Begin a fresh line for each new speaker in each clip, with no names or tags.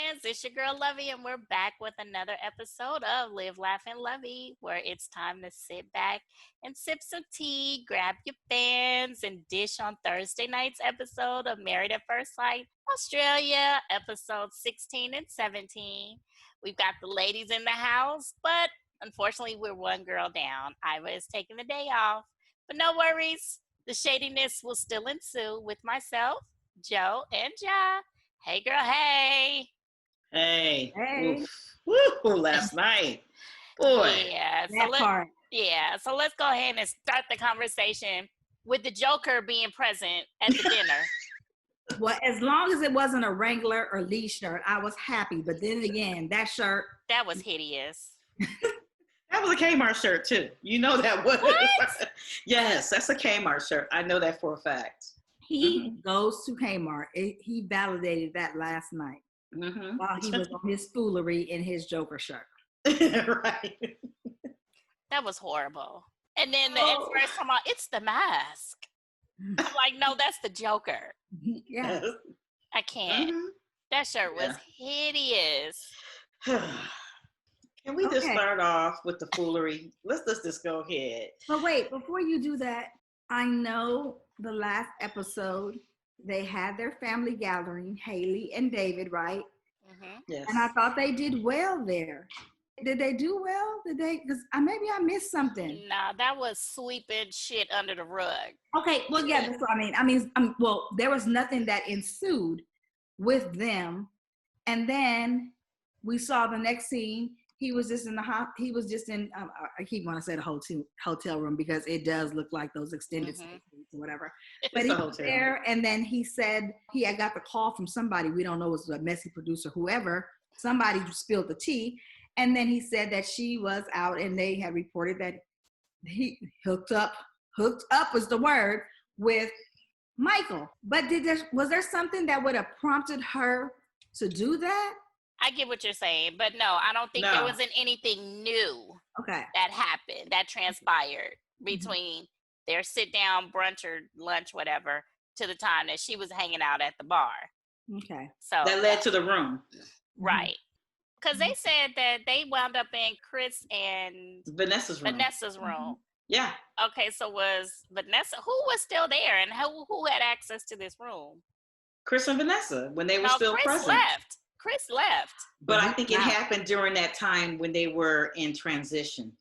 friends. It's your girl Lovey, and we're back with another episode of Live, Laugh, and Lovey, where it's time to sit back and sip some tea, grab your fans, and dish on Thursday night's episode of Married at First Sight Australia, episode 16 and 17. We've got the ladies in the house, but unfortunately, we're one girl down. Iva is taking the day off, but no worries. The shadiness will still ensue with myself, Joe, and Ja. Hey, girl, hey.
Hey.
Hey.
Woo, last night. Boy.
Yeah,
That part.
so let's go ahead and start the conversation with the Joker being present at the dinner.
Well, as long as it wasn't a Wrangler or Lee shirt, I was happy. But then again, that shirt.
That was hideous.
That was a Kmart shirt, too. You know that was.
What?
Yes, that's a Kmart shirt. I know that for a fact.
He goes to Kmart. He validated that last night while he was on his foolery in his Joker shirt.
Right.
That was horrible. And then the experts come out, it's the mask. I'm like, no, that's the Joker.
Yeah.
I can't. That shirt was hideous.
Can we just start off with the foolery? Let's just go ahead.
But wait, before you do that, I know the last episode, they had their family gathering, Haley and David, right?
Yes.
And I thought they did well there. Did they do well? Did they? Because maybe I missed something.
Nah, that was sweeping shit under the rug.
Okay, well, yeah, that's what I mean. Well, there was nothing that ensued with them. And then we saw the next scene. He was just in I keep wanting to say the hotel room because it does look like those extended stays or whatever. But he was there, and then he said he had got the call from somebody. We don't know, it was a messy producer, whoever. Somebody spilled the tea. And then he said that she was out, and they had reported that he hooked up was the word, with Michael. But was there something that would have prompted her to do that?
I get what you're saying, but no, I don't think there wasn't anything new that happened, that transpired between their sit-down brunch or lunch, whatever, to the time that she was hanging out at the bar.
Okay.
So
that led to the room.
Right. Because they said that they wound up in Chris and
Vanessa's
room.
Yeah.
Okay, so was Vanessa, who was still there, and who had access to this room?
Chris and Vanessa, when they were still present.
Chris left.
But I think it happened during that time when they were in transition.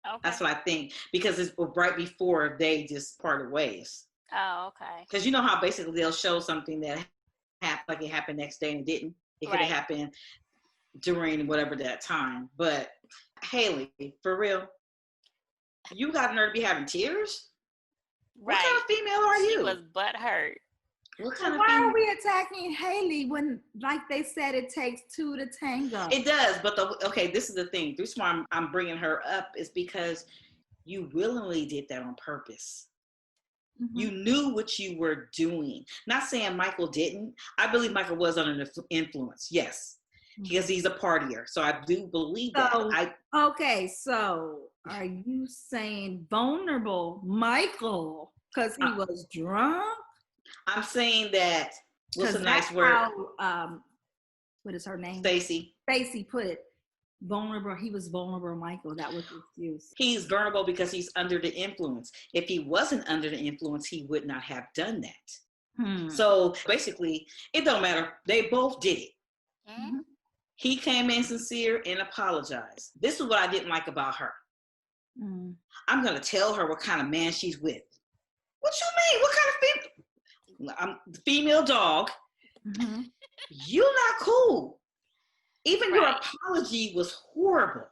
Okay. That's what I think, because it's right before they just parted ways.
Oh, okay.
Because you know how basically they'll show something that happened, like it happened next day and it didn't. It could have happened during whatever that time. But Haley, for real, you got nerve to be having tears? Right. What kind of female are you?
She was butthurt.
Why are we attacking Haley when, like they said, it takes two to tango?
It does, but this is the thing. The reason why I'm bringing her up is because you willingly did that on purpose. You knew what you were doing. Not saying Michael didn't. I believe Michael was under the influence, yes, because he's a partier. So I do believe that.
So are you saying vulnerable Michael because he was drunk? I'm
saying that, what's a nice word?
How, what is her name?
Stacy.
Stacy put it. Vulnerable. He was vulnerable, Michael. That was his excuse.
He's vulnerable because he's under the influence. If he wasn't under the influence, he would not have done that. So basically, it don't matter. They both did it. He came in sincere and apologized. This is what I didn't like about her. I'm going to tell her what kind of man she's with. What you mean? What kind of female? I'm the female dog. You're not cool. Even your apology was horrible.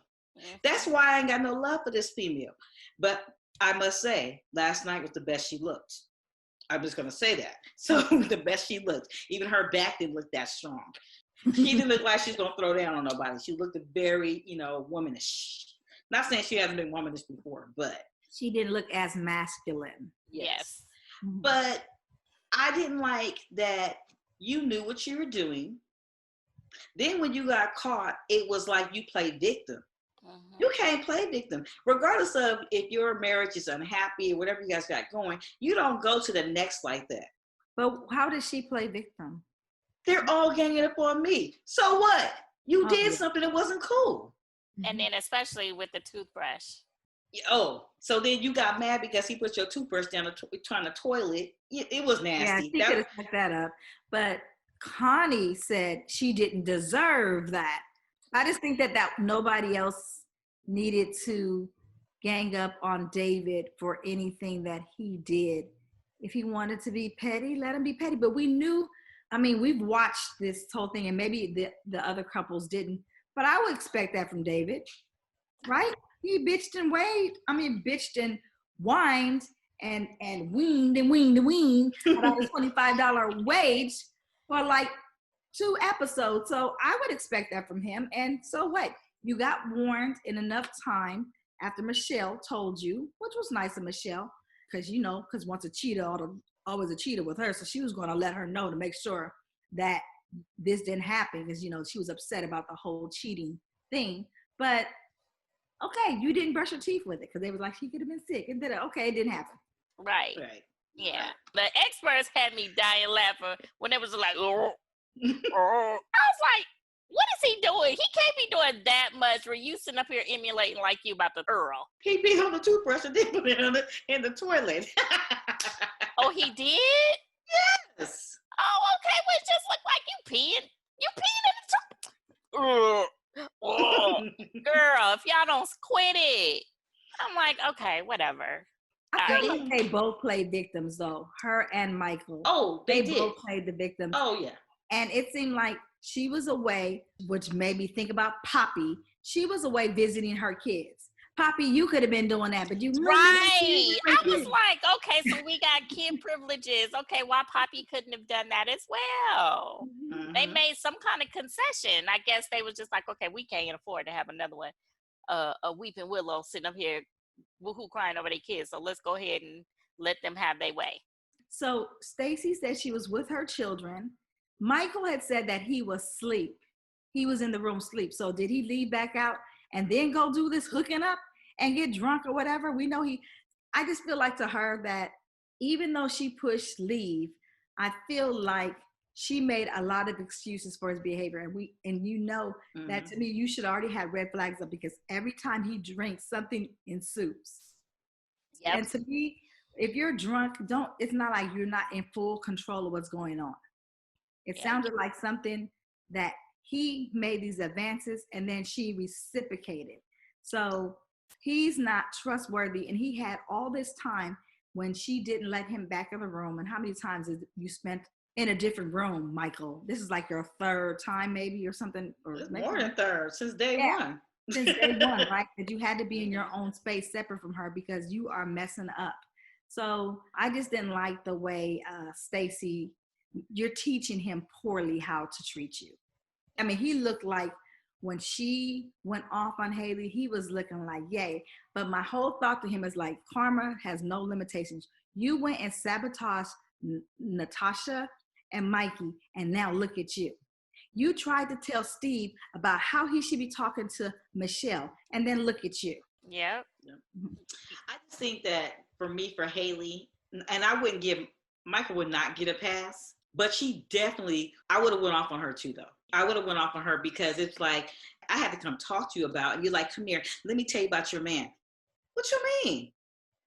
That's why I ain't got no love for this female. But I must say, last night was the best she looked. I'm just going to say that. So the best she looked. Even her back didn't look that strong. She didn't look like she's going to throw down on nobody. She looked very, womanish. Not saying she hasn't been womanish before, but.
She didn't look as masculine.
Yes.
But I didn't like that you knew what you were doing. Then when you got caught, it was like you played victim. You can't play victim. Regardless of if your marriage is unhappy or whatever you guys got going, you don't go to the next like that.
But how did she play victim?
They're all ganging up on me. So what? You did something that wasn't cool.
And then especially with the toothbrush.
Oh, so then you got mad because he put your toothbrush down trying to toilet. It was nasty.
Yeah, she could have stuck that up. But Connie said she didn't deserve that. I just think that nobody else needed to gang up on David for anything that he did. If he wanted to be petty, let him be petty. But we knew, I mean, we've watched this whole thing, and maybe the other couples didn't, but I would expect that from David, right? He bitched and bitched and whined and weaned about a $25 wage for like 2 episodes. So I would expect that from him. And so what? You got warned in enough time after Michelle told you, which was nice of Michelle, because once a cheater, always a cheater with her. So she was going to let her know to make sure that this didn't happen, because, she was upset about the whole cheating thing. But okay, you didn't brush your teeth with it because they was like, she could have been sick. And then, okay, it didn't happen.
Right. Yeah. The experts had me dying laughing when it was like, oh. I was like, what is he doing? He can't be doing that much where you sitting up here emulating like you about to Earl.
He beat on the toothbrush and then put it in the toilet.
Oh, he did?
Yes.
Oh, okay. Well, it just looked like you peeing. You peeing in the toilet. Oh, girl, if y'all don't quit it. I'm like, okay, whatever.
I feel like they both played victims, though. Her and Michael.
Oh, they did.
Both played the victims.
Oh, yeah.
And it seemed like she was away, which made me think about Poppy. She was away visiting her kids. Poppy, you could have been doing that, but you
right. I was like, okay, so we got kid privileges. Okay, why Poppy couldn't have done that as well? Mm-hmm. They made some kind of concession. I guess they was just like, okay, we can't afford to have another one, a weeping willow sitting up here, woohoo crying over their kids. So let's go ahead and let them have their way.
So Stacy said she was with her children. Michael had said that he was asleep. He was in the room asleep. So did he leave back out and then go do this hooking up and get drunk or whatever? We know I just feel like to her that even though she pushed leave, I feel like she made a lot of excuses for his behavior. And that to me, you should already have red flags up, because every time he drinks, something ensues. Yep. And to me, if you're drunk, it's not like you're not in full control of what's going on. It sounded like something that he made these advances and then she reciprocated. So he's not trustworthy, and he had all this time when she didn't let him back in the room. And how many times did you spent in a different room, Michael? This is like your 3rd time maybe or something. Or
more than 3rd, since day one.
Since day one, right? That you had to be in your own space separate from her because you are messing up. So I just didn't like the way Stacy, you're teaching him poorly how to treat you. I mean, he looked like when she went off on Haley, he was looking like, yay. But my whole thought to him is like, karma has no limitations. You went and sabotaged Natasha and Mikey, and now look at you. You tried to tell Steve about how he should be talking to Michelle, and then look at you.
Yeah.
I just think that for Haley, and Michael would not get a pass, but she definitely, I would have went off on her too, though. I would have went off on her because it's like, I had to come talk to you about it. And you're like, come here, let me tell you about your man. What you mean?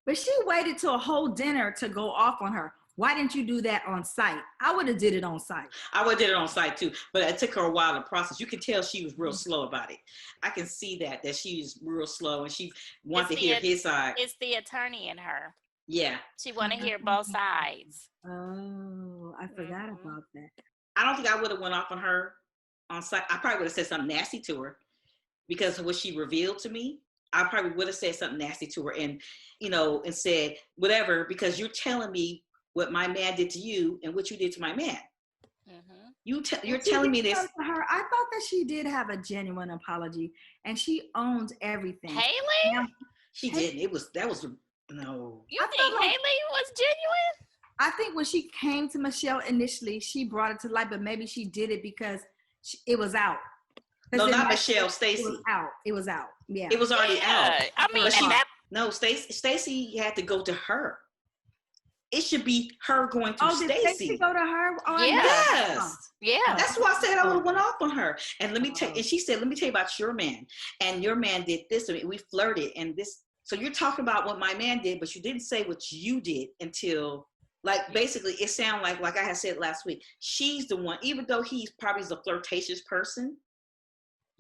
But she waited till a whole dinner to go off on her. Why didn't you do that on site? I would have did it on site.
I would have did it on site too, but it took her a while to process. You can tell she was real slow about it. I can see that she's real slow and she wants to hear his side.
It's the attorney in her.
Yeah.
She want to hear both sides.
Oh, I forgot about that.
I don't think I would have went off on her on site. I probably would have said something nasty to her because of what she revealed to me. I probably would have said something nasty to her and said whatever, because you're telling me what my man did to you and what you did to my man. Mm-hmm. You're telling me this.
To her, I thought that she did have a genuine apology and she owned everything.
Haley?
Now, she didn't. No.
You think Haley was genuine?
I think when she came to Michelle initially, she brought it to light, but maybe she did it because it was out.
No, not Michelle, Stacy.
It was out. Yeah.
It was already out.
I mean,
Stacy had to go to her. it should be her going to
Did Stacy go to her?
Yes.
Yeah.
That's why I said I would have went off on her. And let me tell and she said, let me tell you about your man. And your man did this to me. We flirted and this. So you're talking about what my man did, but you didn't say what you did until, like, basically it sounded like I had said last week, she's the one, even though he's probably the flirtatious person,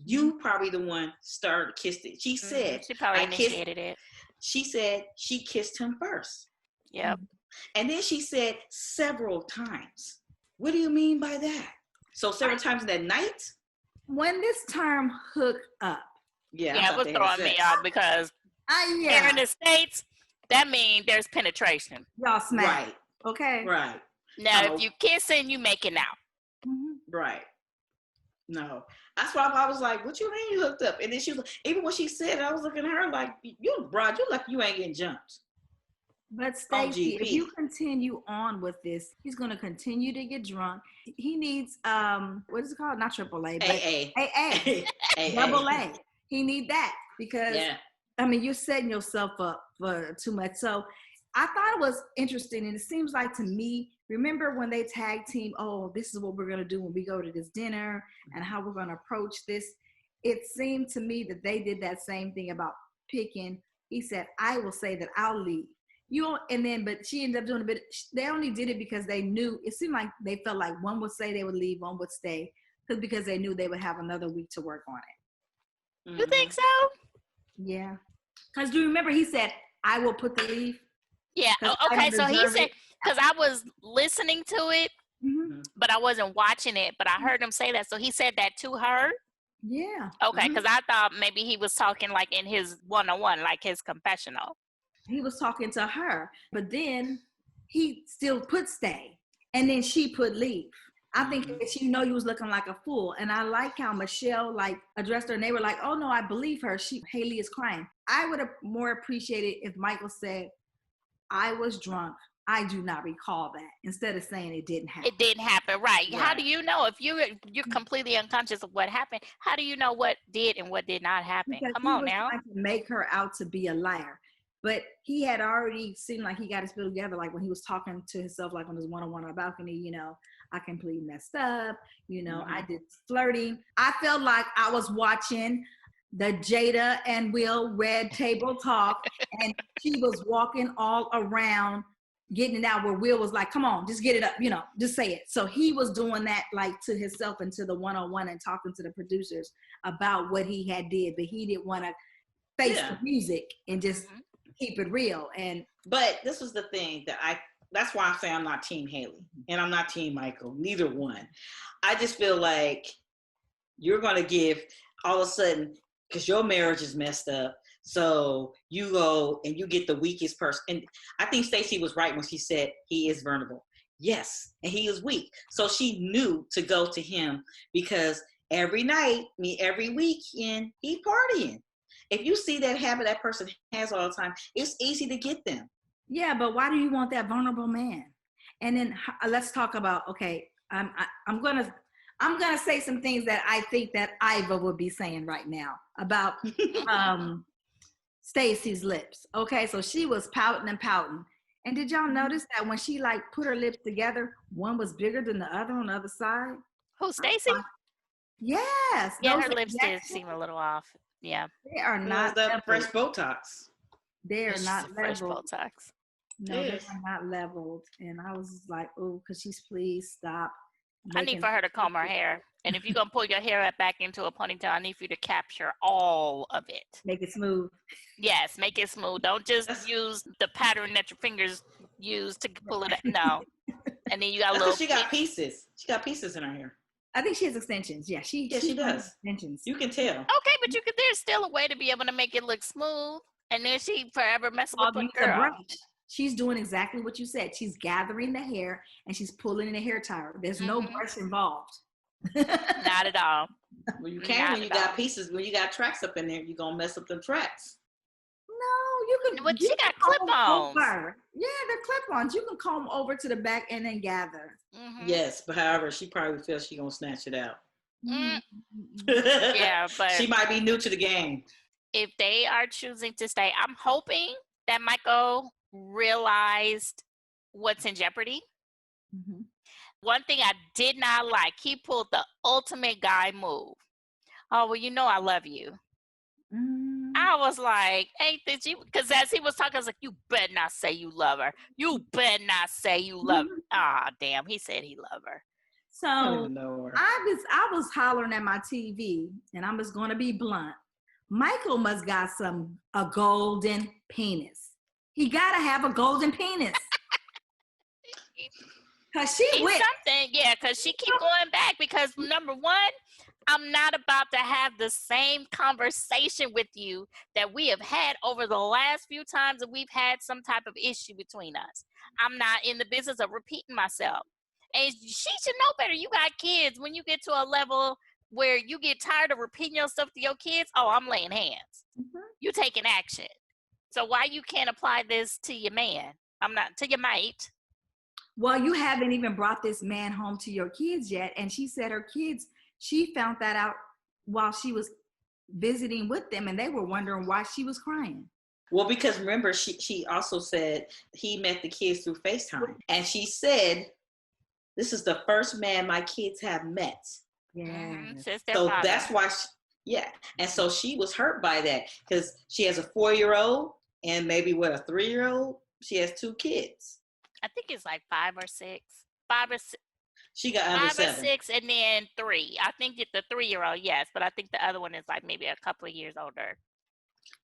you probably the one started kissed it. She said,
she probably initiated it.
She said she kissed him first.
Yep.
And then she said several times. What do you mean by that? So several times that night?
When this term hook up.
Yeah, it was throwing me off because here in the States, that means there's penetration.
Y'all smack.
Right.
Okay.
Right.
Now, if you kissing, you making out.
Right. No. That's why I was like, what you mean you hooked up? And then she was like, even when she said it, I was looking at her like, you broad, you lucky you ain't getting jumped.
But Stacy, if you continue on with this, he's going to continue to get drunk. He needs, what is it called? Not AAA, but AA. Double A. He need that because, I mean, you're setting yourself up for too much. So I thought it was interesting. And it seems like to me, remember when they tag team, oh, this is what we're going to do when we go to this dinner and how we're going to approach this. It seemed to me that they did that same thing about picking. He said, I will say that I'll leave. But she ended up doing a bit. They only did it because they knew. It seemed like they felt like one would say they would leave, one would stay, because they knew they would have another week to work on it.
You think so?
Yeah. Because do you remember he said, "I will put the leave."
Yeah. Okay. So he said, because I was listening to it, but I wasn't watching it. But I heard him say that. So he said that to her.
Yeah.
Okay. Because I thought maybe he was talking like in his one-on-one, like his confessional.
He was talking to her, but then he still put stay, and then she put leave. I think that she know you was looking like a fool, and I like how Michelle addressed her, and they were like, "Oh no, I believe her. Haley is crying." I would have more appreciated if Michael said, "I was drunk. I do not recall that," instead of saying it didn't happen.
It didn't happen, right? How do you know if you're completely unconscious of what happened? How do you know what did and what did not happen?
Because
Come on now.
Trying to make her out to be a liar. But he had already seemed like he got his spill together, like when he was talking to himself, like on his one-on-one on the balcony, I completely messed up, I did flirting. I felt like I was watching the Jada and Will Red Table Talk, and she was walking all around getting it out where Will was like, come on, just get it up, just say it. So he was doing that like to himself and to the one-on-one and talking to the producers about what he had did, but he didn't want to face the music and just keep it real.
But this was the thing that's why I say I'm not Team Haley and I'm not Team Michael, neither one. I just feel like you're going to give all of a sudden, because your marriage is messed up, so you go and you get the weakest person. And I think Stacy was right when she said he is vulnerable. Yes, and he is weak. So she knew to go to him because every night, every weekend, he's partying. If you see that habit that person has all the time, it's easy to get them.
Yeah, but why do you want that vulnerable man? And then let's talk about, okay, I'm gonna say some things that I think that Iva would be saying right now about Stacy's lips. Okay, so she was pouting and pouting. And did y'all notice that when she put her lips together, one was bigger than the other on the other side?
Who, Stacy?
Yes.
Yeah, her lips did seem a little off. Yeah.
They are not
the fresh Botox.
They are not
fresh
leveled.
Botox.
No, they are not leveled. And I was like, oh, could she please stop?
I need for her to comb her hair. And if you're going to pull your hair back into a ponytail, I need for you to capture all of it.
Make it smooth.
Yes, make it smooth. Don't just use the pattern that your fingers use to pull it up. No. And then you got a little.
She got pieces. She got pieces in her hair.
I think she has extensions. Yeah, she
does.
Extensions.
You can tell.
Okay, but there's still a way to be able to make it look smooth. And then she forever messes with the girl.
She's doing exactly what you said. She's gathering the hair and she's pulling in the hair tire. There's no brush involved.
Not at all.
Well, you can when you got pieces. When you got tracks up in there, you're gonna mess up them tracks.
No, you can.
But she got clip-ons.
Yeah, they're clip-ons. You can comb over to the back and then gather.
Yes, but however, she probably feels she's gonna snatch it out.
Yeah, but
she might be new to the game.
If they are choosing to stay, I'm hoping that Michael realized what's in jeopardy.
Mm-hmm.
One thing I did not like, he pulled the ultimate guy move. Oh, well, you know I love you. I was like, ain't this you? Because as he was talking, I was like, you better not say you love her. You better not say you love her. Ah, damn, he said he loved her.
So I was hollering at my TV, and I'm just going to be blunt. Michael must got a golden penis. He got to have a golden penis. Because she went.
Something, yeah, because she keep going back because, number one, I'm not about to have the same conversation with you that we have had over the last few times that we've had some type of issue between us. I'm not in the business of repeating myself. And she should know better. You got kids. When you get to a level where you get tired of repeating yourself to your kids, oh, I'm laying hands. Mm-hmm. You taking action. So why you can't apply this to your man? I'm not, to your mate.
Well, you haven't even brought this man home to your kids yet. And she said her kids, she found that out while she was visiting with them, and they were wondering why she was crying.
Well, because remember, she also said he met the kids through FaceTime. And she said, this is the first man my kids have met.
Yeah.
So that's why, and so she was hurt by that because she has a 4-year-old and maybe a 3-year-old. She has 2 kids.
I think it's like 5 or 6. 5 or 6.
She got under 7.
5 or 6, and then 3. I think it's the 3-year-old, yes, but I think the other one is like maybe a couple of years older.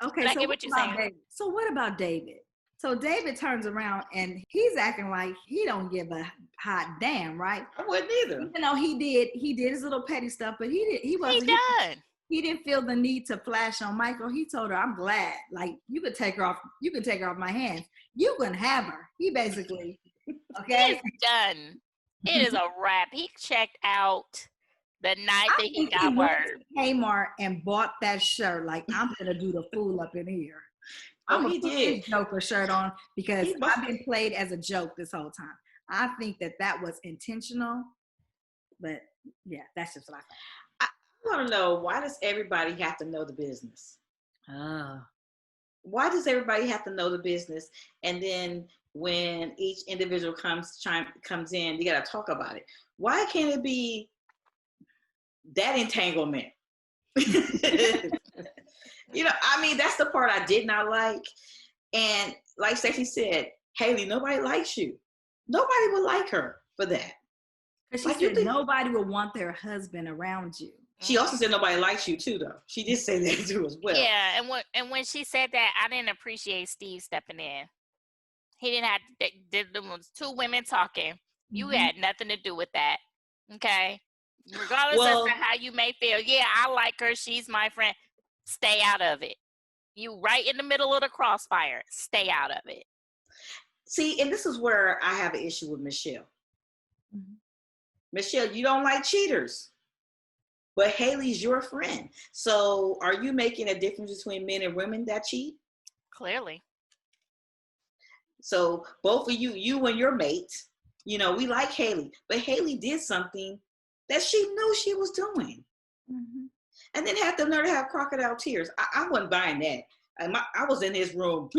Okay, so I get what you're saying. David? So what about David? So David turns around and he's acting like he don't give a hot damn, right?
I wouldn't either.
Even though he did his little petty stuff, but he didn't feel the need to flash on Michael. He told her, I'm glad. Like, you can take her off my hands. You can have her. He basically, okay?
It's done. It is a wrap. He checked out the night that he got word.
Kmart and bought that shirt. Like, I'm going to do the fool up in here. I'm going to put his Joker shirt on because I've been played as a joke this whole time. I think that was intentional. But, yeah, that's just what I think.
I want to know, why does everybody have to know the business? Why does everybody have to know the business? And then when each individual comes in, you got to talk about it. Why can't it be that entanglement? I mean, that's the part I did not like. And like Stacy said, Haley, nobody likes you. Nobody would like her for that.
Because she said nobody would want their husband around you.
She also said nobody likes you too, though. She did say that too as well.
Yeah, and when she said that, I didn't appreciate Steve stepping in. He didn't have there was 2 women talking. You had nothing to do with that. Okay? Regardless of how you may feel. Yeah, I like her. She's my friend. Stay out of it. You right in the middle of the crossfire. Stay out of it.
See, and this is where I have an issue with Michelle. Mm-hmm. Michelle, you don't like cheaters. But Haley's your friend. So are you making a difference between men and women that cheat?
Clearly.
So both of you and your mate, we like Haley. But Haley did something that she knew she was doing. Mm-hmm. And then had the nerve to have crocodile tears. I wasn't buying that. I was in his room.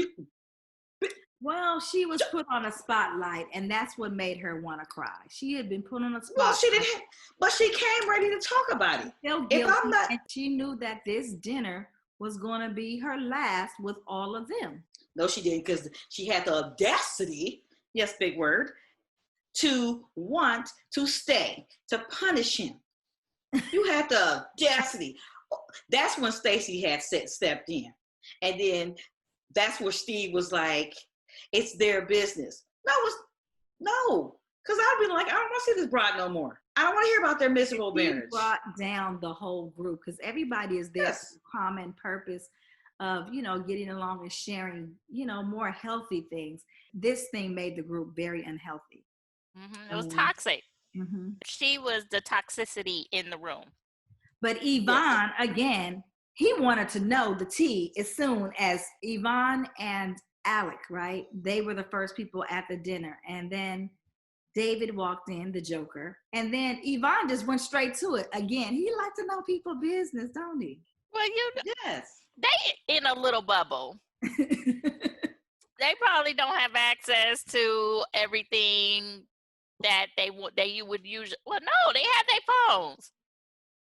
Well, she was put on a spotlight, and that's what made her want to cry. She had been put on a spotlight.
Well, she didn't, but she came ready to talk about it.
And she knew that this dinner was going to be her last with all of them.
No, she didn't, because she had the audacity, yes, big word, to want to stay, to punish him. You had the audacity. That's when Stacy had stepped in. And then that's where Steve was like, it's their business. No, because I've been like, I don't want to see this bride no more. I don't want to hear about their miserable marriage.
He brought down the whole group because everybody is there for the common purpose of, getting along and sharing, more healthy things. This thing made the group very unhealthy.
Mm-hmm. It was toxic. Mm-hmm. She was the toxicity in the room.
But Yvonne, again, he wanted to know the tea as soon as Yvonne and Alec, right? They were the first people at the dinner. And then David walked in, the Joker. And then Yvonne just went straight to it. Again, he likes to know people's business, don't he?
Well, yes. They in a little bubble. They probably don't have access to everything that you would use. Well, no, they have their phones.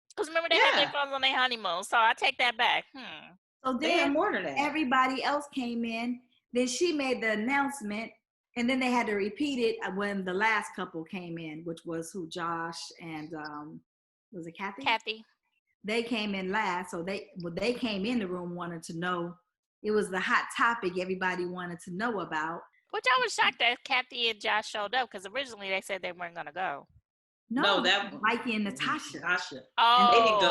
Because remember, they had their phones on their honeymoon. So I take that back.
So
they have
then
more than that.
Everybody else came in. Then she made the announcement, and then they had to repeat it when the last couple came in, which was Josh and was it Cathy?
Cathy.
They came in last, so they came in the room wanting to know. It was the hot topic everybody wanted to know about.
Which I was shocked that Cathy and Josh showed up, because originally they said they weren't going to go.
No, that Mikey and Natasha.
Oh,
and they didn't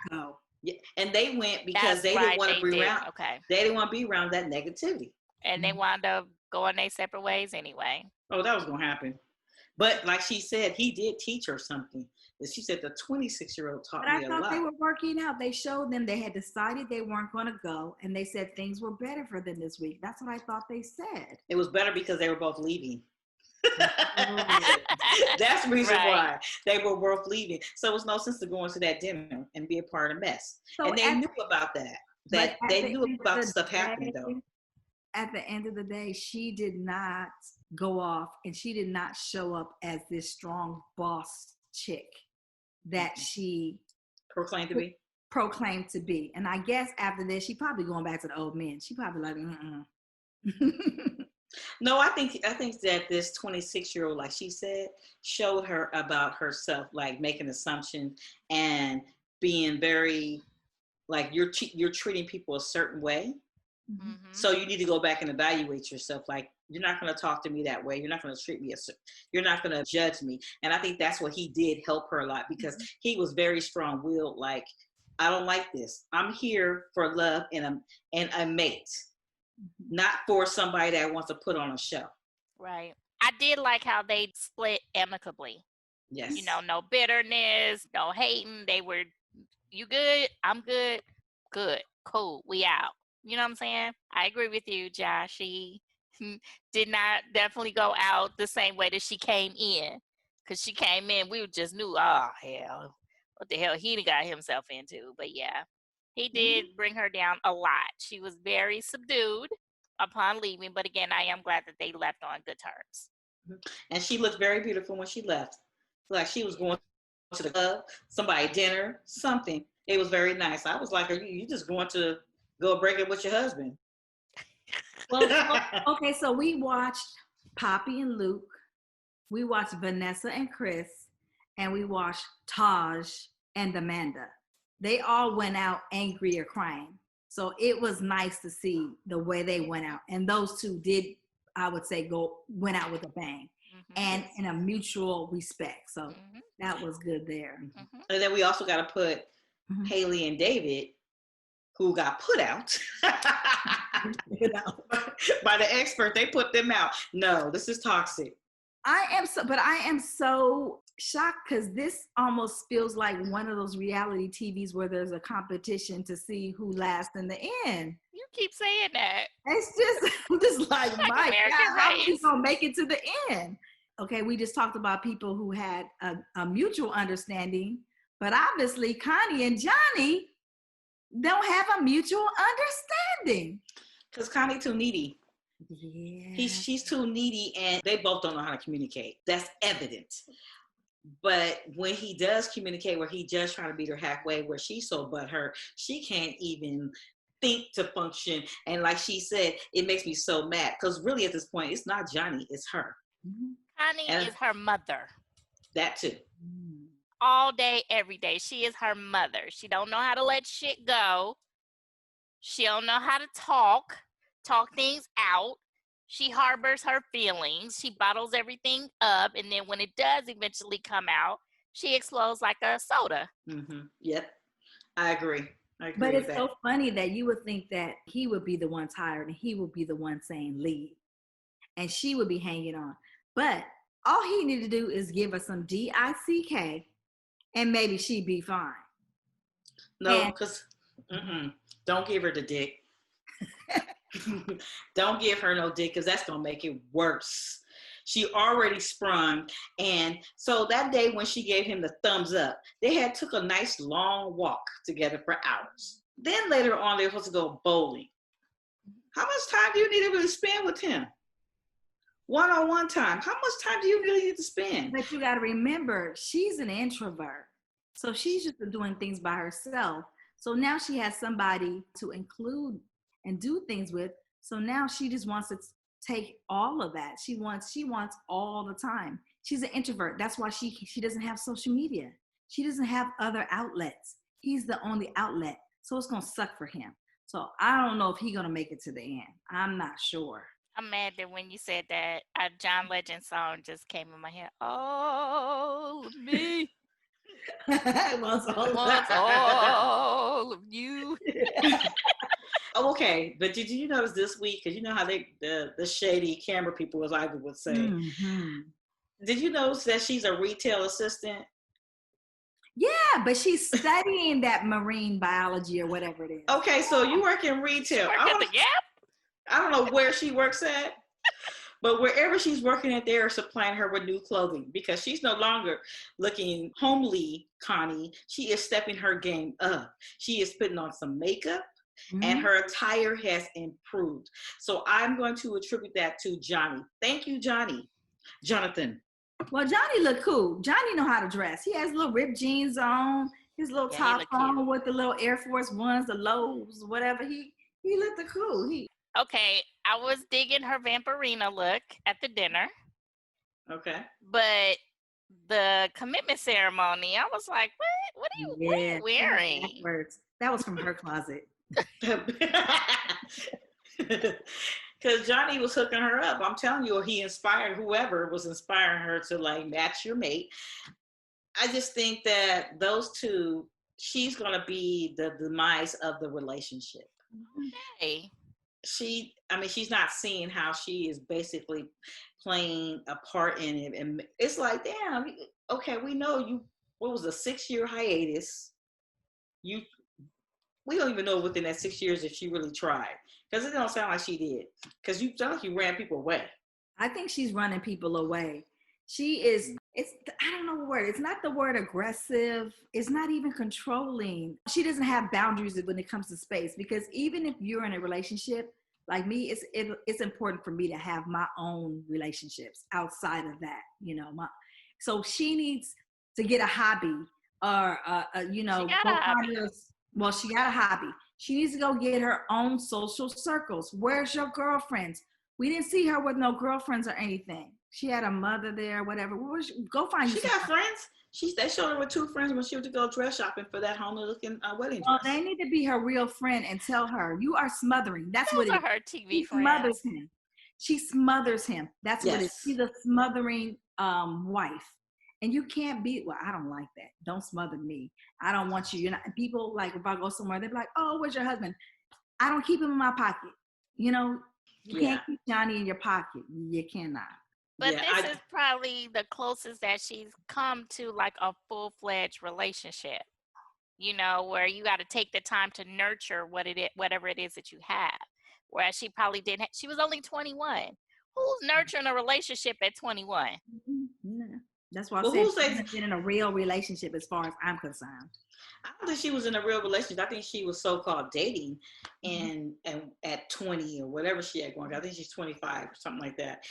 go.
Yeah, and they went because they didn't want to be around.
Okay.
They didn't want to be around that negativity.
And they wound up going their separate ways anyway.
Oh, that was going to happen. But like she said, he did teach her something. She said the 26-year-old taught me a lot.
But I thought they were working out. They showed them they had decided they weren't going to go, and they said things were better for them this week. That's what I thought they said.
It was better because they were both leaving. That's the reason why they were both leaving. So it was no sense to go into that dinner and be a part of the mess. So and they knew about that. They knew about the stuff happening, though.
At the end of the day, she did not go off, and she did not show up as this strong boss chick that she
proclaimed to be. And I guess after this, she probably going back to the old men. She probably like, No, I think that this 26-year-old, like she said, showed her about herself, like making assumptions and being very, like you're treating people a certain way. Mm-hmm. So you need to go back and evaluate yourself. Like, you're not going to talk to me that way. You're not going to treat me you're not going to judge me. And I think that's what he did help her a lot, because he was very strong-willed. Like, I don't like this. I'm here for love and a mate, not for somebody that wants to put on a show.
Right. I did like how they split amicably.
Yes.
You know, no bitterness, no hating. They were, you good? I'm good. Good. Cool. We out. You know what I'm saying? I agree with you, Josh. She did not definitely go out the same way that she came in. Because she came in, we just knew, oh, hell, what the hell he got himself into. But yeah, he did bring her down a lot. She was very subdued upon leaving. But again, I am glad that they left on good terms.
And she looked very beautiful when she left. Like she was going to the club, somebody dinner, something. It was very nice. I was like, are you just going to go break it with your husband?
Well, okay, so we watched Poppy and Luke. We watched Vanessa and Chris. And we watched Taj and Amanda. They all went out angry or crying. So it was nice to see the way they went out. And those two did, I would say, went out with a bang. And in a mutual respect. So that was good there.
And then we also got to put Haley and David, who got put out by the expert. They put them out. No, this is toxic.
I am so shocked, because this almost feels like one of those reality TVs where there's a competition to see who lasts in the end.
You keep saying that.
It's just like my God, how are we gonna make it to the end? Okay, we just talked about people who had a mutual understanding, but obviously Connie and Johnny don't have a mutual understanding.
Because Connie too needy.
Yeah.
She's too needy, and they both don't know how to communicate. That's evident. But when he does communicate, where he just trying to meet her halfway, where she's so butthurt, she can't even think to function. And like she said, it makes me so mad, because really at this point, it's not Johnny, it's her.
Connie is her mother.
That too.
All day, every day. She is her mother. She don't know how to let shit go. She don't know how to talk things out. She harbors her feelings. She bottles everything up. And then when it does eventually come out, she explodes like a soda.
Yep. I agree.
But it's so funny that you would think that he would be the one tired and he would be the one saying leave. And she would be hanging on. But all he needed to do is give her some DICK and maybe she'd be fine.
No, because don't give her the dick. Don't give her no dick, because that's going to make it worse. She already sprung. And so that day when she gave him the thumbs up, they took a nice long walk together for hours. Then later on, they were supposed to go bowling. How much time do you need to really spend with him? One-on-one time. How much time do you really need to spend?
But you got to remember, she's an introvert. So she's just doing things by herself. So now she has somebody to include and do things with. So now she just wants to take all of that. She wants all the time. She's an introvert. That's why she doesn't have social media. She doesn't have other outlets. He's the only outlet. So it's going to suck for him. So I don't know if he's going to make it to the end. I'm not sure.
I'm mad that when you said that, a John Legend song just came in my head. All of me
wants
all of you.
Okay, but did you notice this week? Because you know how the shady camera people, as I would say. Mm-hmm. Did you notice that she's a retail assistant?
Yeah, but she's studying that marine biology or whatever it is.
Okay, so you work in retail.
Work at the Gap?
I don't know where she works at, but wherever she's working at, they're supplying her with new clothing because she's no longer looking homely, Connie. She is stepping her game up. She is putting on some makeup. Mm-hmm. And her attire has improved. So I'm going to attribute that to Johnny. Thank you, Jonathan.
Well, Johnny look cool. Johnny know how to dress. He has little ripped jeans on, his little top on with the little Air Force Ones, the lows, whatever. He looked cool.
Okay, I was digging her Vampirina look at the dinner.
Okay.
But the commitment ceremony, I was like, what are you wearing?
That was from her closet.
Because Johnny was hooking her up. I'm telling you, he inspired whoever was inspiring her to like match your mate. I just think that those two, she's going to be the demise of the relationship.
Hey.
She's not seeing how she is basically playing a part in it. And it's like, damn, okay, we know you, what was a 6-year hiatus? We don't even know within that 6 years if she really tried. Because it don't sound like she did. Because you sound like you ran people away.
I think she's running people away. She is, I don't know the word. It's not the word aggressive. It's not even controlling. She doesn't have boundaries when it comes to space. Because even if you're in a relationship, like me, it's important for me to have my own relationships outside of that. So she needs to get a hobby or,
she got
a hobby. She needs to go get her own social circles. Where's your girlfriends? We didn't see her with no girlfriends or anything. She had a mother there, whatever. Go find.
She got friends. They showed her with 2 friends when she went to go dress shopping for that homely-looking wedding dress.
They need to be her real friend and tell her, you are smothering. That's what it is.
Her TV friends.
Smothers him. She smothers him. That's what it is. She's a smothering wife. And you can't be, I don't like that. Don't smother me. I don't want you. You're not, people, like, if I go somewhere, they're like, oh, where's your husband? I don't keep him in my pocket. You can't keep Johnny in your pocket. You cannot.
But this is probably the closest that she's come to, like, a full-fledged relationship, where you got to take the time to nurture whatever it is that you have. Whereas she probably didn't. She was only 21. Who's nurturing a relationship at 21?
Mm-hmm. That's why I said she's been in a real relationship as far as I'm concerned.
I don't think she was in a real relationship. I think she was so-called dating and at 20 or whatever she had going. I think she's 25 or something like that.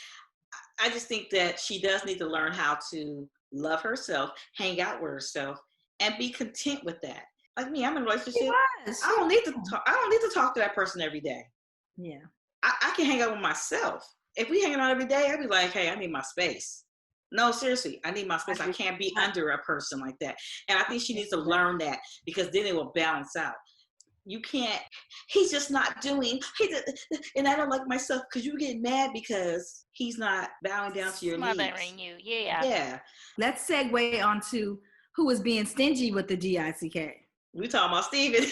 I just think that she does need to learn how to love herself, hang out with herself, and be content with that. Like me, I'm in a relationship. I don't need to talk to that person every day.
Yeah.
I can hang out with myself. If we hanging out every day, I'd be like, hey, I need my space. No, seriously, I need my space. I can't be under a person like that. And I think she needs to learn that because then it will balance out. You can't, he's just not doing, and I don't like myself because you get mad because he's not bowing down to your needs.
Smothering you, yeah.
Yeah.
Let's segue on to who was being stingy with the DICK.
We talking about Steven.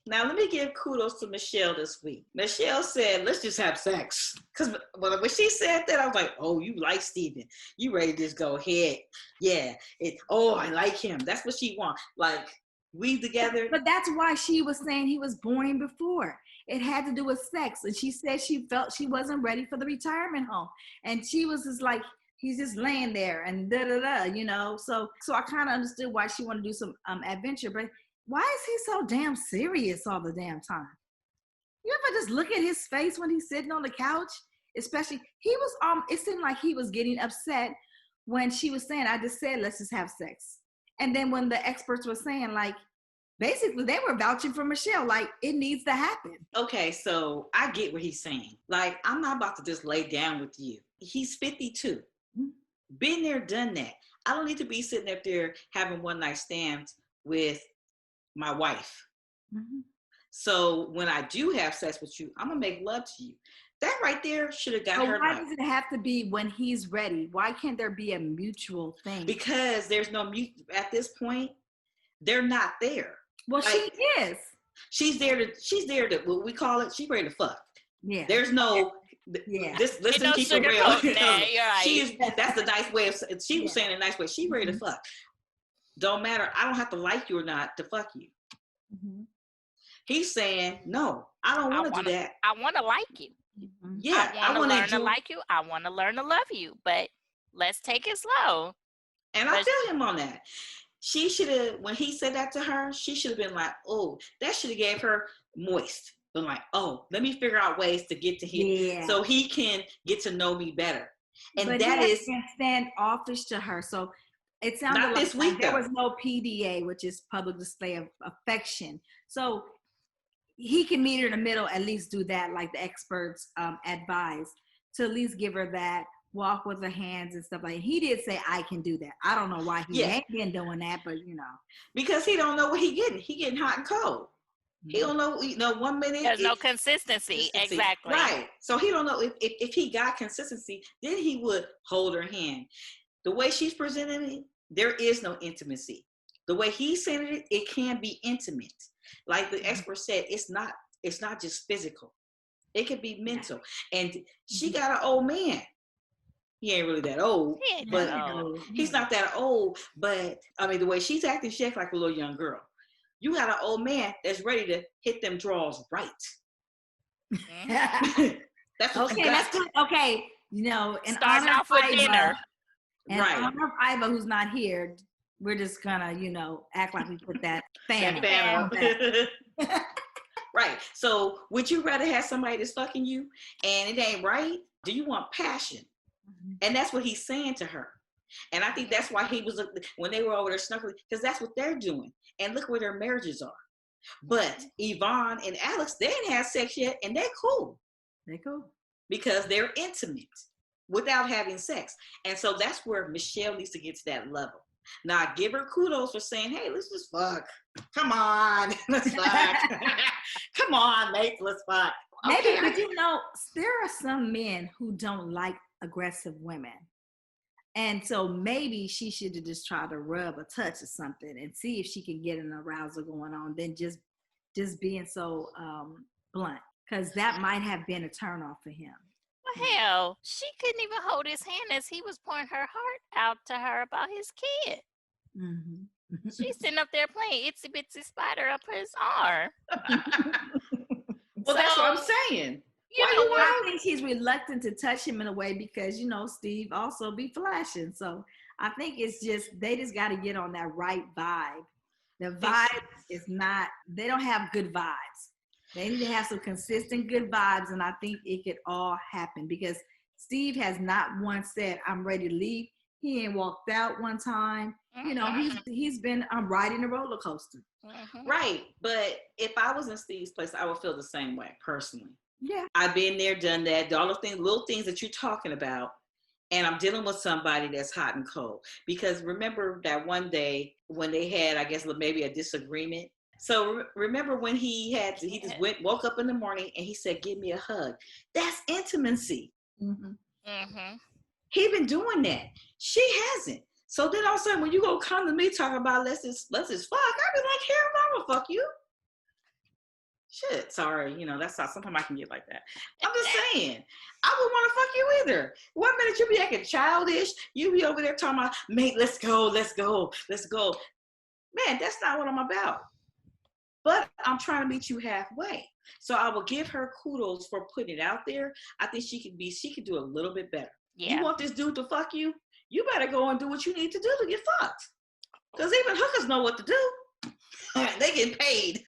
Now let me give kudos to Michelle this week. Michelle said, let's just have sex. Because when she said that, I was like, oh, you like Steven. You ready to just go ahead. Yeah. I like him. That's what she wants. Like, we together.
But that's why she was saying he was boring before. It had to do with sex. And she said she felt she wasn't ready for the retirement home. And she was just like, he's just laying there and da-da-da, So I kind of understood why she wanted to do some adventure. But why is he so damn serious all the damn time? You ever just look at his face when he's sitting on the couch? Especially, he was, it seemed like he was getting upset when she was saying, I just said, let's just have sex. And then when the experts were saying, like, basically they were vouching for Michelle, like, it needs to happen.
Okay, so I get what he's saying. Like, I'm not about to just lay down with you. He's 52. Mm-hmm. Been there, done that. I don't need to be sitting up there having one night stands with my wife. Mm-hmm. So when I do have sex with you, I'm going to make love to you. That right there should have got her.
Why does it have to be when he's ready? Why can't there be a mutual thing?
Because there's no at this point, they're not there.
Well, like, she is.
She's there to what we call it, she's ready to fuck.
Yeah.
There's no listen, keep it real. Right. That's the nice way of she was saying a nice way. She's ready to fuck. Don't matter. I don't have to like you or not to fuck you. Mm-hmm. He's saying, no, I don't want to do that.
I want to like you.
Mm-hmm. Yeah,
I want to learn to like you. I want to learn to love you, but let's take it slow.
And I feel him on that. She should have, when he said that to her, she should have been like, oh, that should have gave her moist. Been like, oh, let me figure out ways to get to him so he can get to know me better. And
but
that is
standoffish to her. So it sounded
not
like
this week,
there was no PDA, which is public display of affection. So he can meet her in the middle, at least do that, like the experts advise, to at least give her that, walk with her hands and stuff like that. He did say, I can do that. I don't know why he ain't been doing that, but you know.
Because he don't know what he getting. He getting hot and cold. Mm-hmm. He don't know, 1 minute.
There's no consistency. Exactly.
Right. So he don't know if he got consistency, then he would hold her hand. The way she's presenting it, there is no intimacy. The way he's saying it, it can be intimate. Like the expert said, it's not just physical. It could be mental. And she got an old man. He ain't really that old, but he's not that old. But I mean, the way she's acting, she acts like a little young girl. You got an old man that's ready to hit them draws right. That's what
okay. That's good. Okay, in
starting off with dinner.
And honor of Iva, who's not here, we're just gonna, act like we put that fan on.
Right. So would you rather have somebody that's fucking you and it ain't right? Do you want passion? Mm-hmm. And that's what he's saying to her. And I think that's why he was, when they were over there snuggling, because that's what they're doing. And look where their marriages are. But Yvonne and Alex, they ain't had sex yet, and they're cool.
They're cool.
Because they're intimate without having sex. And so that's where Michelle needs to get to that level. Now, I give her kudos for saying, hey, let's just fuck. Come on, let's fuck. Come on, mate, let's fuck.
Okay. Maybe, but there are some men who don't like aggressive women. And so maybe she should have just tried to rub or touch or something and see if she can get an arousal going on than just being so blunt. Because that might have been a turnoff for him.
Well, hell, she couldn't even hold his hand as he was pouring her heart out to her about his kid. Mm-hmm. She's sitting up there playing itsy bitsy spider up his arm.
Well, that's what I'm saying.
I think she's reluctant to touch him in a way because, Steve also be flashing. So I think it's just, they just got to get on that right vibe. The vibe is not, they don't have good vibes. They need to have some consistent good vibes. And I think it could all happen because Steve has not once said, I'm ready to leave. He ain't walked out one time. He's been riding a roller coaster.
Mm-hmm. Right. But if I was in Steve's place, I would feel the same way personally.
Yeah.
I've been there, done that, all the things, little things that you're talking about. And I'm dealing with somebody that's hot and cold. Because remember that one day when they had, I guess, maybe a disagreement. So remember when he just woke up in the morning and he said, give me a hug. That's intimacy. Mm-hmm. Mm-hmm. He been doing that. She hasn't. So then all of a sudden when you go come to me talking about let's just fuck, I be like, hell no, I'm gonna fuck you. Shit, sorry, that's how sometimes I can get like that. I'm just saying, I wouldn't want to fuck you either. 1 minute you be acting childish, you be over there talking about, mate, let's go. Man, that's not what I'm about. But I'm trying to meet you halfway. So I will give her kudos for putting it out there. I think she could do a little bit better. Yeah. You want this dude to fuck you? You better go and do what you need to do to get fucked. Because even hookers know what to do. They get paid.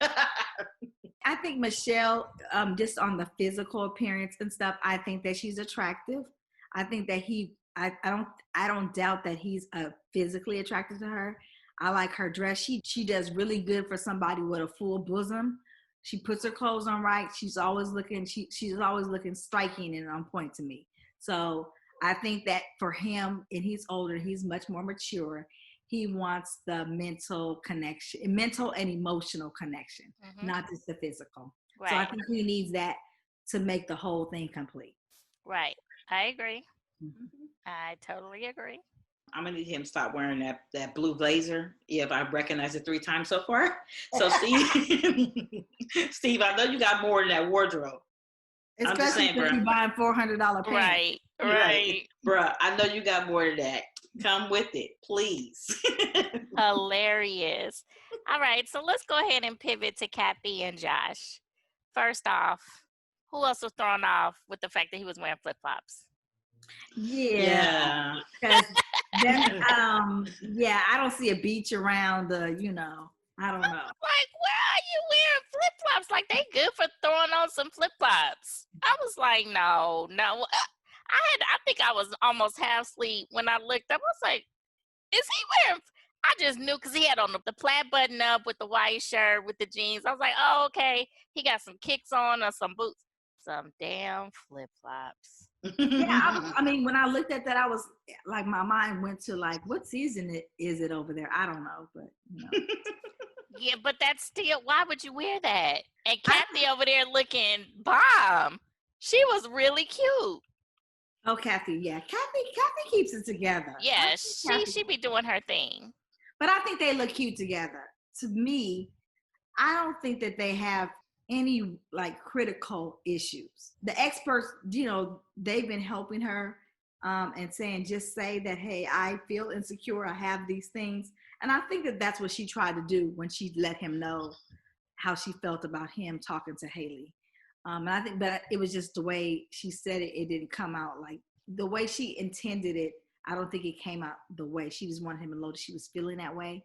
I think Michelle, just on the physical appearance and stuff, I think that she's attractive. I think that I don't doubt that he's physically attracted to her. I like her dress. She does really good for somebody with a full bosom. She puts her clothes on right. She's always looking striking and on point to me. So I think that for him, and he's older, he's much more mature. He wants the mental and emotional connection, not just the physical. Right. So I think he needs that to make the whole thing complete.
Right. I agree. I totally agree.
I'm gonna need him to stop wearing that blue blazer. If I recognize it 3 times so far. So Steve, I know you got more in that wardrobe.
Especially if you're buying $400 pants.
Right.
Bruh, I know you got more than that. Come with it, please.
Hilarious. All right, so let's go ahead and pivot to Cathy and Josh. First off, who else was thrown off with the fact that he was wearing flip-flops?
Yeah. Then, I don't see a beach around I don't know.
Like, where are you wearing flip-flops? Like, they good for throwing on some flip-flops. I was like, no. I think I was almost half asleep when I looked up. I was like, is he wearing? I just knew because he had on the plaid button up with the white shirt with the jeans. I was like, oh, okay. He got some kicks on or some boots. Some damn flip-flops.
Yeah, I mean, when I looked at that, I was like, my mind went to like, what season is it over there? I don't know, but
Yeah, but that's still, why would you wear that? And Cathy over there looking bomb. She was really cute.
Oh, Cathy, yeah. Cathy keeps it together.
Yeah, she be doing her thing.
But I think they look cute together. To me, I don't think that they have any like critical issues. The experts, they've been helping her and saying, just say that, hey, I feel insecure. I have these things. And I think that that's what she tried to do when she let him know how she felt about him talking to Haley. And I think that it was just the way she said it. It didn't come out like the way she intended it. I don't think it came out the way she just wanted him to know that she was feeling that way.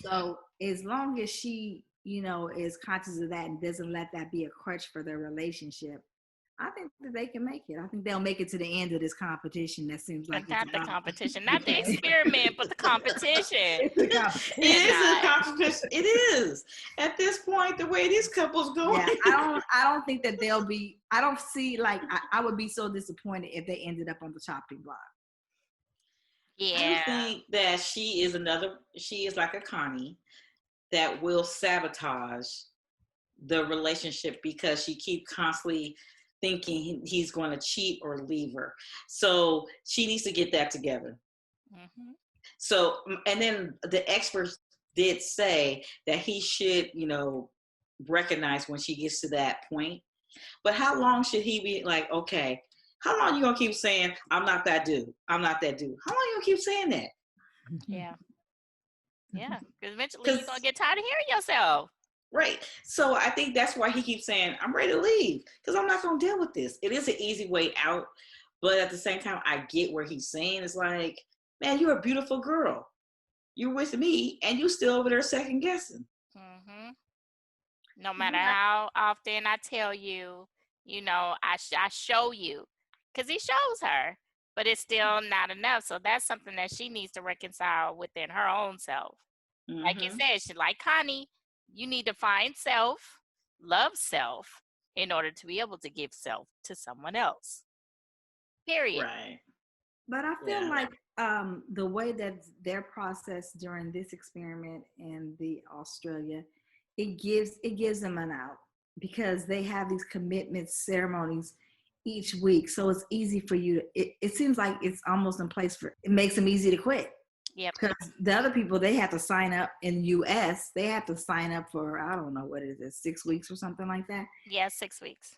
So as long as she, is conscious of that and doesn't let that be a crutch for their relationship, I think that they can make it. I think they'll make it to the end of this competition. That seems like
not the competition, not the experiment, but the competition.
It is a competition. It is. At this point, the way these couples going.
Yeah, I don't think that they'll be. I don't see like I would be so disappointed if they ended up on the chopping block.
Yeah,
I think that she is like a Connie that will sabotage the relationship because she keeps constantly thinking he's going to cheat or leave her. So she needs to get that together. So, and then the experts did say that he should, recognize when she gets to that point. But how long should he be like, okay, how long are you going to keep saying, I'm not that dude. I'm not that dude. How long are you going to keep saying that?
Yeah. Yeah. Because eventually you're going to get tired of hearing yourself.
Right. So I think that's why he keeps saying, I'm ready to leave because I'm not going to deal with this. It is an easy way out. But at the same time, I get where he's saying. It's like, man, you're a beautiful girl. You're with me and you still over there second guessing.
No matter how often I tell you, I show you because he shows her, but it's still not enough. So that's something that she needs to reconcile within her own self. Like you said, she like Connie. You need to find self, love self, in order to be able to give self to someone else. Period.
Right.
But I feel like the way that their process during this experiment in the Australia, it gives them an out because they have these commitment ceremonies each week. So it's easy for you. It seems like it's almost in place it makes them easy to quit.
Yep.
Because the other people, they have to sign up in the U.S. They have to sign up for, I don't know, what is it, 6 weeks or something like that?
Yeah, 6 weeks.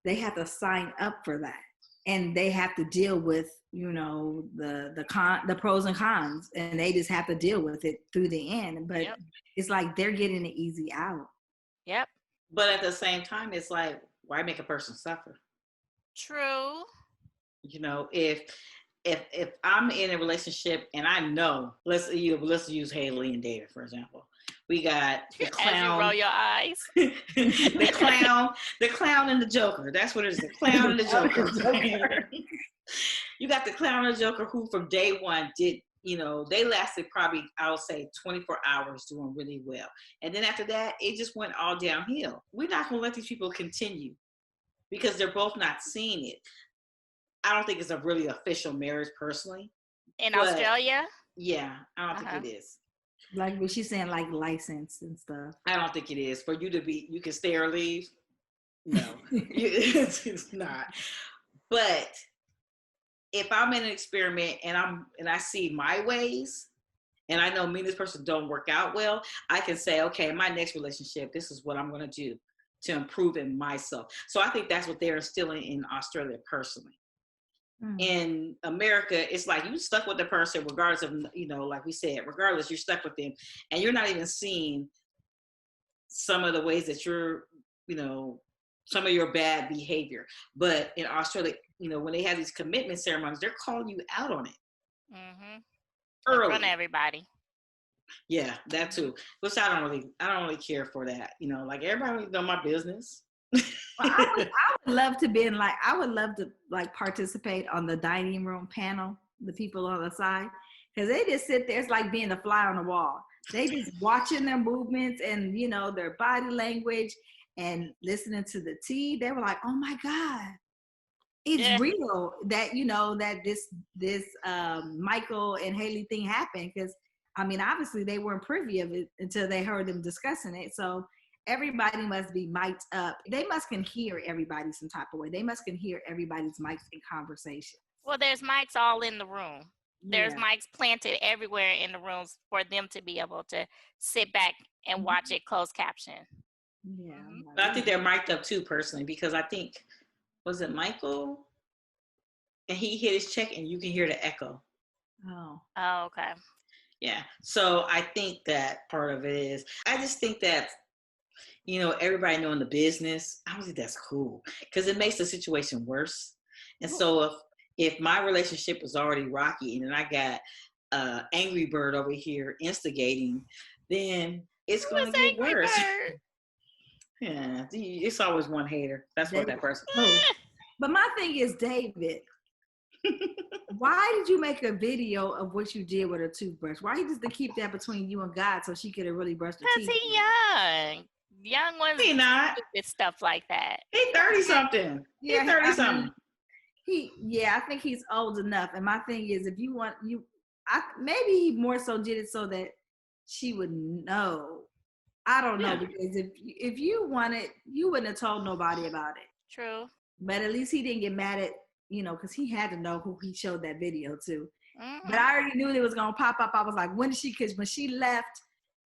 They have to sign up for that. And they have to deal with, the pros and cons. And they just have to deal with it through the end. But it's like they're getting an easy out.
Yep.
But at the same time, it's like, why make a person suffer?
True.
If I'm in a relationship and I know, let's use Haley and David, for example. We got the clown.
As you roll your eyes.
the clown and the Joker. That's what it is. The clown and the Joker. You got the clown and the Joker who from day one did, they lasted probably, I would say 24 hours doing really well. And then after that, it just went all downhill. We're not going to let these people continue because they're both not seeing it. I don't think it's a really official marriage personally.
In Australia?
Yeah, I don't think it is.
Like what she's saying, like license and stuff.
I don't think it is. For you to be, you can stay or leave. No, it's not. But if I'm in an experiment and I see my ways, and I know me and this person don't work out well, I can say, okay, in my next relationship, this is what I'm going to do to improve in myself. So I think that's what they're instilling in Australia personally. In America, it's like you stuck with the person regardless of, like we said, regardless, you're stuck with them and you're not even seeing some of the ways that you're, some of your bad behavior. But in Australia, when they have these commitment ceremonies, they're calling you out on it. Early.
In front of everybody.
Yeah, that too. Which I don't really care for that. Like everybody know my business.
Well, I would love to participate on the dining room panel, the people on the side, because they just sit there. It's like being a fly on the wall. They just watching their movements and, their body language and listening to the tea. They were like, oh my God, it's real that, that this Michael and Haley thing happened. Because, obviously they weren't privy of it until they heard them discussing it. So everybody must be mic'd up. They must can hear everybody some type of way. They must can hear everybody's mics in conversation.
Well, there's mics all in the room. There's mics planted everywhere in the rooms for them to be able to sit back and watch it closed caption.
Yeah.
But I think they're mic'd up too, personally, because I think, was it Michael? And he hit his check and you can hear the echo.
Oh,
okay.
Yeah. So I think that part of it is, I just think that, everybody knowing the business, I don't think that's cool because it makes the situation worse. And so if my relationship was already rocky and then I got Angry Bird over here instigating, then it's going to get worse. Yeah, it's always one hater. That's what that person is.
But my thing is, David, why did you make a video of what you did with a toothbrush? Why you just to keep that between you and God so she could have really brushed her teeth?
Because he's young. Young ones
He not.
With stuff like that.
He's 30-something.
Yeah,
he's 30-something.
I think he's old enough. And my thing is, if you want, maybe he more so did it so that she would know. I don't know, because if you wanted, you wouldn't have told nobody about it.
True.
But at least he didn't get mad at, because he had to know who he showed that video to. But I already knew it was going to pop up. I was like, because when she left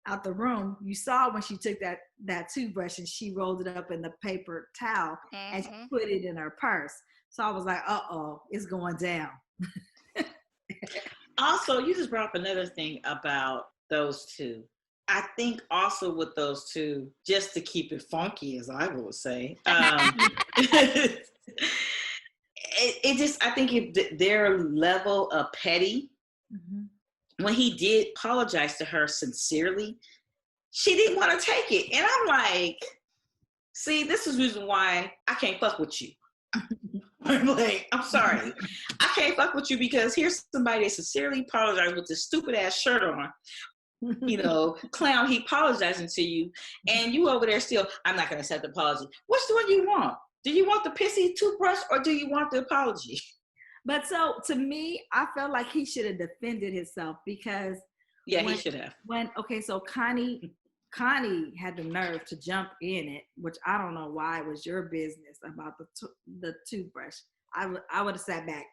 out the room, you saw when she took that toothbrush and she rolled it up in the paper towel and she put it in her purse. So I was like, uh-oh, it's going down.
Also, you just brought up another thing about those two. I think also with those two, just to keep it funky, as I would say, it just, I think their level of petty, when he did apologize to her sincerely, she didn't want to take it. And I'm like, see, this is the reason why I can't fuck with you. I'm like, I'm sorry. I can't fuck with you because here's somebody that sincerely apologized with this stupid ass shirt on. Clown, he apologizing to you. And you over there still, I'm not going to accept the apology. Which one do you want? Do you want the pissy toothbrush or do you want the apology?
But so to me, I felt like he should have defended himself because
he should have.
So Connie had the nerve to jump in it, which I don't know why it was your business about the toothbrush. I would have sat back,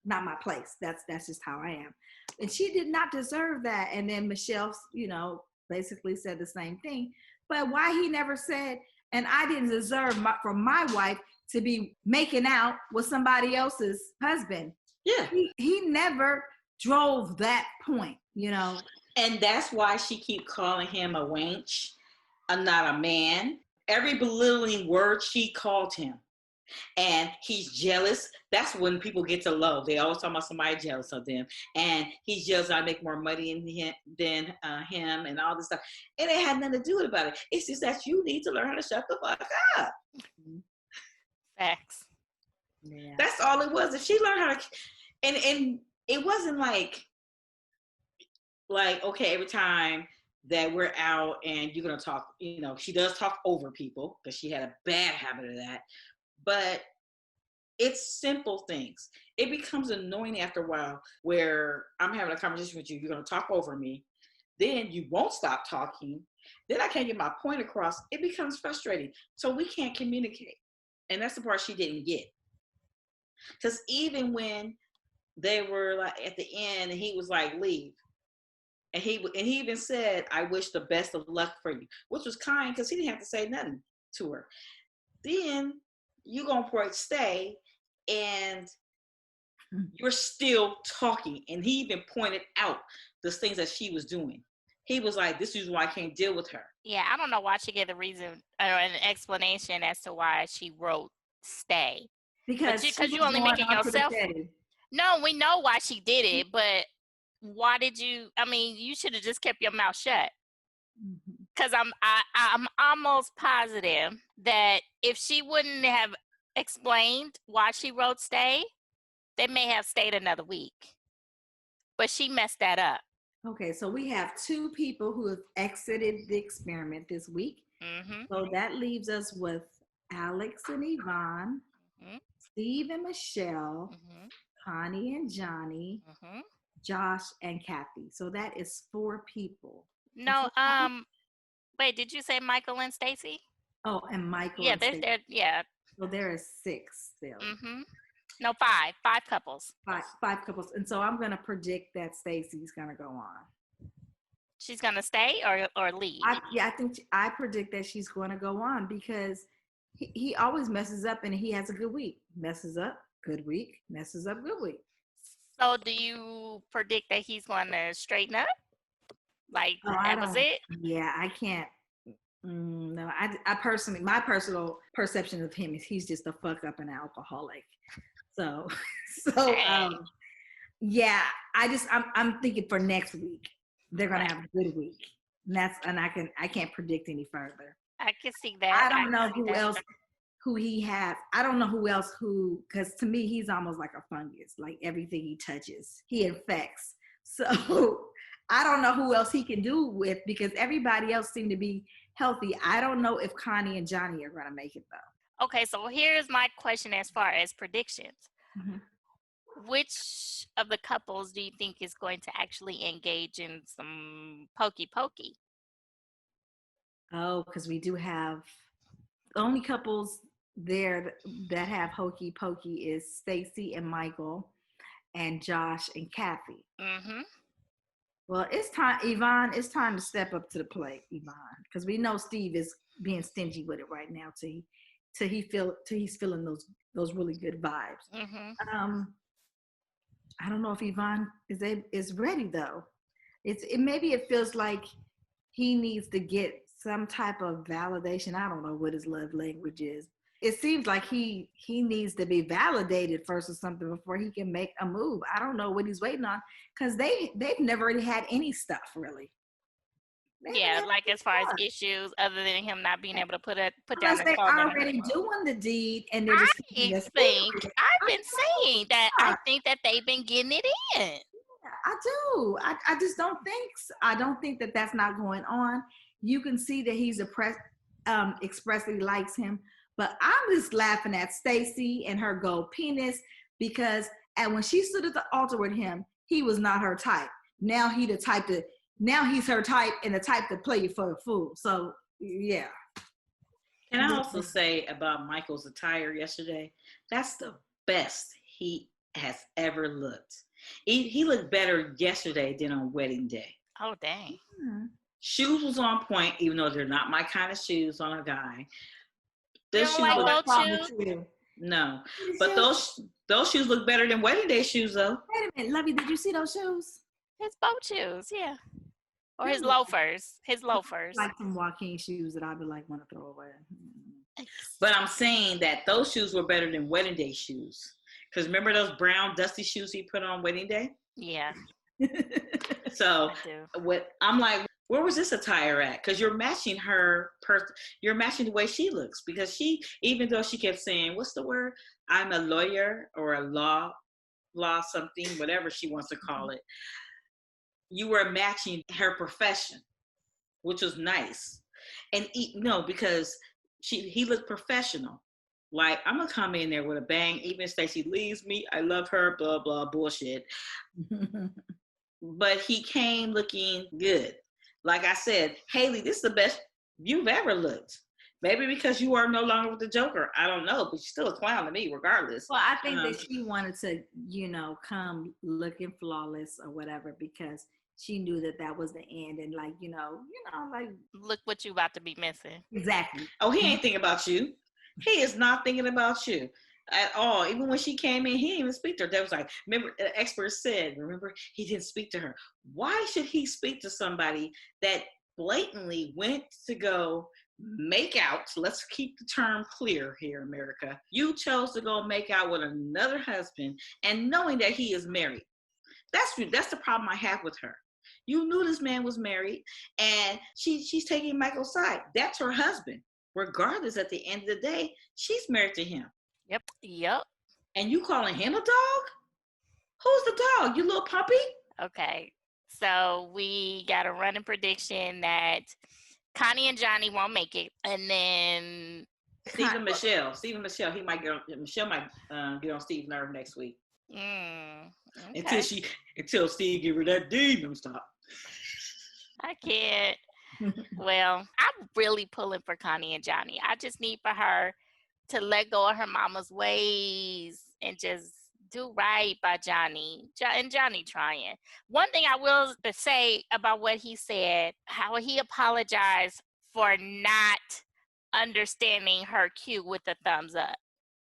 not my place. That's just how I am. And she did not deserve that. And then Michelle, basically said the same thing. But why he never said, and I didn't deserve for my wife to be making out with somebody else's husband.
Yeah.
He never drove that point,
And that's why she keep calling him a wench, not a man. Every belittling word she called him. and he's jealous. That's when people get to love. They always talk about somebody jealous of them, and he's jealous I make more money than him, and all this stuff. And it had nothing to do about it. It's just that you need to learn how to shut the fuck up.
Facts.
Yeah. That's all it was. If she learned how to, and it wasn't like okay, every time that we're out and you're gonna talk, she does talk over people because she had a bad habit of that. But it's simple things. It becomes annoying after a while where I'm having a conversation with you, you're gonna talk over me, then you won't stop talking, then I can't get my point across. It becomes frustrating. So we can't communicate. And that's the part she didn't get. Because even when they were like at the end and he was like, leave. And he even said, I wish the best of luck for you, which was kind because he didn't have to say nothing to her. Then you gonna stay and you're still talking. And he even pointed out the things that she was doing. He was like, this is why I can't deal with her.
Yeah, I don't know why she gave the reason or an explanation as to why she wrote stay.
Because
you only making yourself. No, we know why she did it, but why did you? I mean, you should have just kept your mouth shut. Because I'm almost positive that if she wouldn't have explained why she wrote stay, they may have stayed another week. But she messed that up.
Okay, so we have 2 people who have exited the experiment this week. Mm-hmm. So that leaves us with Alex and Yvonne, mm-hmm. Steve and Michelle, mm-hmm. Connie and Johnny, mm-hmm. Josh and Cathy. So that is 4 people.
No, wait, did you say Michael and Stacy?
Oh, and Michael.
Yeah, they're yeah.
So there is 6 still.
Mm-hmm. No, 5 couples.
5 couples. And so I'm going to predict that Stacy's going to go on.
She's going to stay or leave?
I predict that she's going to go on because he always messes up and he has a good week. Messes up, good week. Messes up, good week.
So do you predict that he's going to straighten up? Like, that was it?
Yeah, I can't. No, I personally, my personal perception of him is he's just a fuck up and alcoholic. So, yeah, I'm thinking for next week they're gonna have a good week. And I can't predict any further.
I can see that.
I don't know who he has. I don't know who else because to me he's almost like a fungus. Like everything he touches, he infects. So I don't know who else he can do with because everybody else seemed to be healthy. I don't know if Connie and Johnny are gonna make it though.
Okay, so here's my question as far as predictions. Mm-hmm. Which of the couples do you think is going to actually engage in some pokey?
Oh, because we do have the only couples there that have hokey pokey is Stacy and Michael and Josh and Cathy. Mm-hmm. Well, it's time, Yvonne, it's time to step up to the plate, Yvonne, because we know Steve is being stingy with it right now till he's feeling those really good vibes. Mm-hmm. I don't know if Yvonne is ready though. Maybe it feels like he needs to get some type of validation. I don't know what his love language is. It seems like he needs to be validated first or something before he can make a move. I don't know what he's waiting on because they've never really had any stuff really.
Yeah, like as far as issues other than him not being able to put down
the phone. They're already doing the deed and they're just
I've been saying that I think that they've been getting it in.
Yeah, I do. I just don't think I don't think that that's not going on. You can see that he's expressly likes him. But I'm just laughing at Stacy and her gold penis because when she stood at the altar with him, he was not her type. Now he's her type and the type to play you for a fool. So yeah.
Can I also say about Michael's attire yesterday? That's the best he has ever looked. He looked better yesterday than on wedding day.
Oh dang. Mm-hmm.
Shoes was on point, even though they're not my kind of shoes on a guy.
You don't like those shoes?
No, but those shoes look better than wedding day shoes, though.
Wait a minute, Lovey, did you see those shoes?
His boat shoes, yeah, or his loafers. His loafers.
Like some Joaquin shoes that I would want to throw away.
But I'm saying that those shoes were better than wedding day shoes. Because remember those brown dusty shoes he put on wedding day?
Yeah.
So what I'm like, where was this attire at? Because you're matching her you're matching the way she looks. Because she, even though she kept saying, what's the word? I'm a lawyer or a law something, whatever she wants to call it. You were matching her profession, which was nice. And because he looked professional. Like, I'm gonna come in there with a bang, even if Stacy leaves me, I love her, blah blah bullshit. But he came looking good. Like I said, Haley, this is the best you've ever looked. Maybe because you are no longer with the Joker. I don't know, but you're still a clown to me, regardless.
Well, I think that she wanted to, come looking flawless or whatever, because she knew that was the end, and like, like,
look what you about to be missing.
Exactly.
Oh, he ain't thinking about you. He is not thinking about you at all. Even when she came in, he didn't even speak to her. That was like, remember, the expert said, he didn't speak to her. Why should he speak to somebody that blatantly went to go make out? Let's keep the term clear here, America. You chose to go make out with another husband, and knowing that he is married. That's the problem I have with her. You knew this man was married, and she's taking Michael's side. That's her husband. Regardless, at the end of the day, she's married to him.
Yep.
And you calling him a dog? Who's the dog? You little puppy?
Okay. So we got a running prediction that Connie and Johnny won't make it. And then
Steve and Michelle, Michelle might get on Steve's nerve next week. Okay. Until Steve give her that D. No, stop.
I can't. Well, I'm really pulling for Connie and Johnny. I just need for her to let go of her mama's ways and just do right by Johnny. And Johnny trying. One thing I will say about what he said, how he apologized for not understanding her cue with the thumbs up.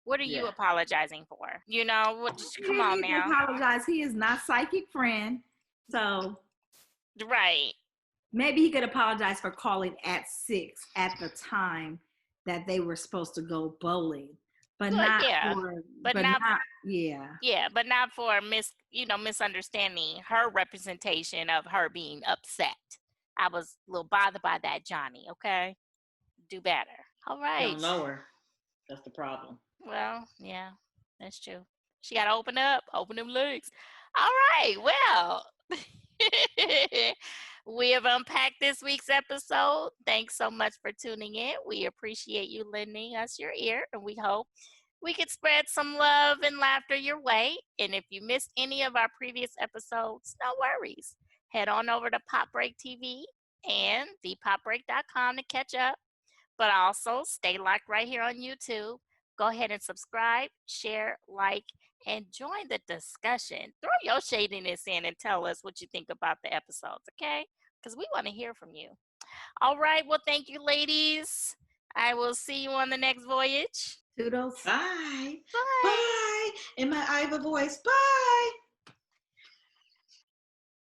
What are you apologizing for? Come on now.
Apologize. He is not psychic friend. So.
Right.
Maybe he could apologize for calling at 6 at the time that they were supposed to go bowling, but not
for misunderstanding her representation of her being upset. I was a little bothered by that, Johnny. Okay, do better. All right.
Don't know her. That's the problem.
Well, yeah, that's true. She got to open them legs. All right. Well. We have unpacked this week's episode. Thanks so much for tuning in. We appreciate you lending us your ear, and we hope we could spread some love and laughter your way. And if you missed any of our previous episodes, no worries. Head on over to Pop Break TV and thepopbreak.com to catch up. But also stay locked right here on YouTube. Go ahead and subscribe, share, like, and join the discussion. Throw your shadiness in and tell us what you think about the episodes, okay? Because we want to hear from you. All right. Well, thank you, ladies. I will see you on the next voyage.
Toodles.
Bye. Bye. Bye. In my Iva voice. Bye.